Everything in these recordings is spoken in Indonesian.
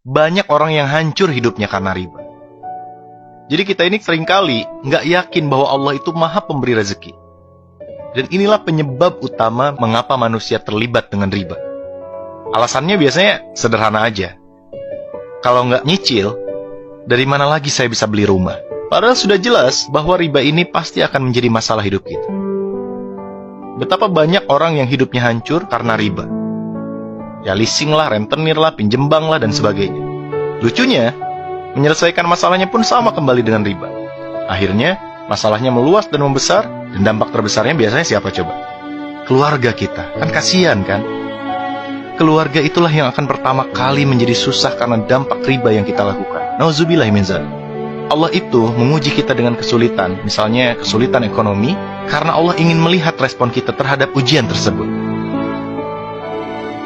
banyak orang yang hancur hidupnya karena riba. Jadi kita ini seringkali nggak yakin bahwa Allah itu maha pemberi rezeki. Dan inilah penyebab utama mengapa manusia terlibat dengan riba. Alasannya biasanya sederhana aja. Kalau nggak nyicil, dari mana lagi saya bisa beli rumah? Padahal sudah jelas bahwa riba ini pasti akan menjadi masalah hidup kita. Betapa banyak orang yang hidupnya hancur karena riba. Ya leasing lah, rentenir lah, pinjem bank lah, dan sebagainya. Lucunya, menyelesaikan masalahnya pun sama kembali dengan riba. Akhirnya, masalahnya meluas dan membesar, dan dampak terbesarnya biasanya siapa coba? Keluarga kita. Kan kasihan kan? Keluarga itulah yang akan pertama kali menjadi susah karena dampak riba yang kita lakukan. Nauzubillah min dzalik. Allah itu menguji kita dengan kesulitan, misalnya kesulitan ekonomi, karena Allah ingin melihat respon kita terhadap ujian tersebut.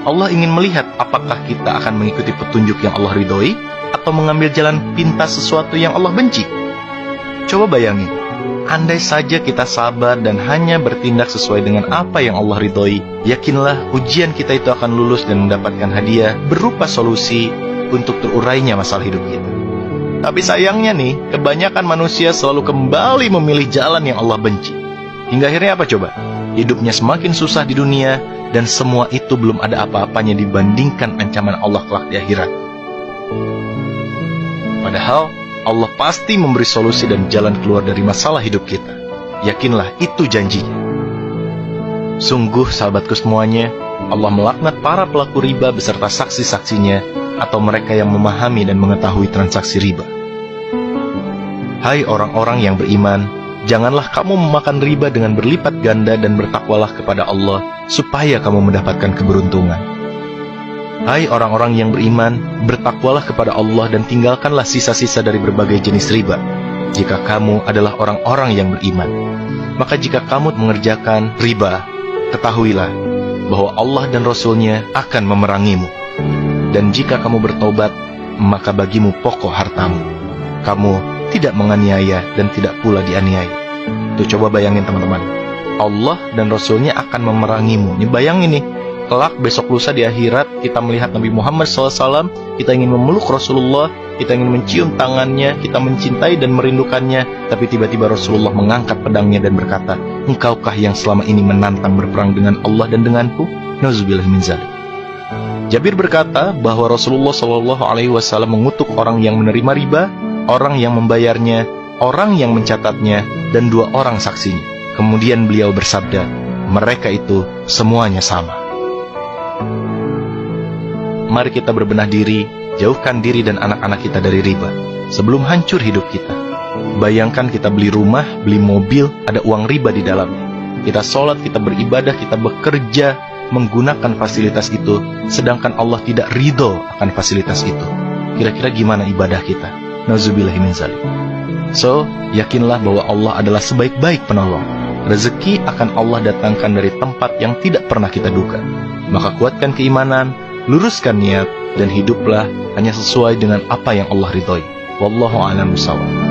Allah ingin melihat apakah kita akan mengikuti petunjuk yang Allah ridhoi, atau mengambil jalan pintas sesuatu yang Allah benci. Coba bayangin, andai saja kita sabar dan hanya bertindak sesuai dengan apa yang Allah ridhoi, yakinlah ujian kita itu akan lulus dan mendapatkan hadiah berupa solusi untuk terurainya masalah hidup kita. Tapi sayangnya nih, kebanyakan manusia selalu kembali memilih jalan yang Allah benci. Hingga akhirnya apa coba? Hidupnya semakin susah di dunia, dan semua itu belum ada apa-apanya dibandingkan ancaman Allah kelak di akhirat. Padahal, Allah pasti memberi solusi dan jalan keluar dari masalah hidup kita. Yakinlah, itu janjinya. Sungguh, sahabatku semuanya, Allah melaknat para pelaku riba beserta saksi-saksinya, atau mereka yang memahami dan mengetahui transaksi riba. Hai orang-orang yang beriman, janganlah kamu memakan riba dengan berlipat ganda dan bertakwalah kepada Allah, supaya kamu mendapatkan keberuntungan. Hai orang-orang yang beriman, bertakwalah kepada Allah dan tinggalkanlah sisa-sisa dari berbagai jenis riba. Jika kamu adalah orang-orang yang beriman, maka jika kamu mengerjakan riba, ketahuilah bahwa Allah dan Rasul-Nya akan memerangimu. Dan jika kamu bertobat, maka bagimu pokok hartamu. Kamu tidak menganiaya dan tidak pula dianiaya. Tuh coba bayangin teman-teman, Allah dan Rasul-Nya akan memerangimu. Ini bayangin nih, kelak besok lusa di akhirat kita melihat Nabi Muhammad SAW, kita ingin memeluk Rasulullah, kita ingin mencium tangannya, kita mencintai dan merindukannya, tapi tiba-tiba Rasulullah mengangkat pedangnya dan berkata, engkaukah yang selama ini menantang berperang dengan Allah dan denganku? Nauzubillah min dzalik. Jabir berkata bahwa Rasulullah SAW mengutuk orang yang menerima riba, orang yang membayarnya, orang yang mencatatnya, dan 2 orang saksinya. Kemudian beliau bersabda, mereka itu semuanya sama. Mari kita berbenah diri, jauhkan diri dan anak-anak kita dari riba, sebelum hancur hidup kita. Bayangkan kita beli rumah, beli mobil, ada uang riba di dalamnya. Kita sholat, kita beribadah, kita bekerja, menggunakan fasilitas itu, sedangkan Allah tidak ridho akan fasilitas itu. Kira-kira gimana ibadah kita? Nauzubillahi min dzalik. So, yakinlah bahwa Allah adalah sebaik-baik penolong. Rezeki akan Allah datangkan dari tempat yang tidak pernah kita duga. Maka kuatkan keimanan, luruskan niat, dan hiduplah hanya sesuai dengan apa yang Allah ridhoi. Wallahu a'lam bishawab.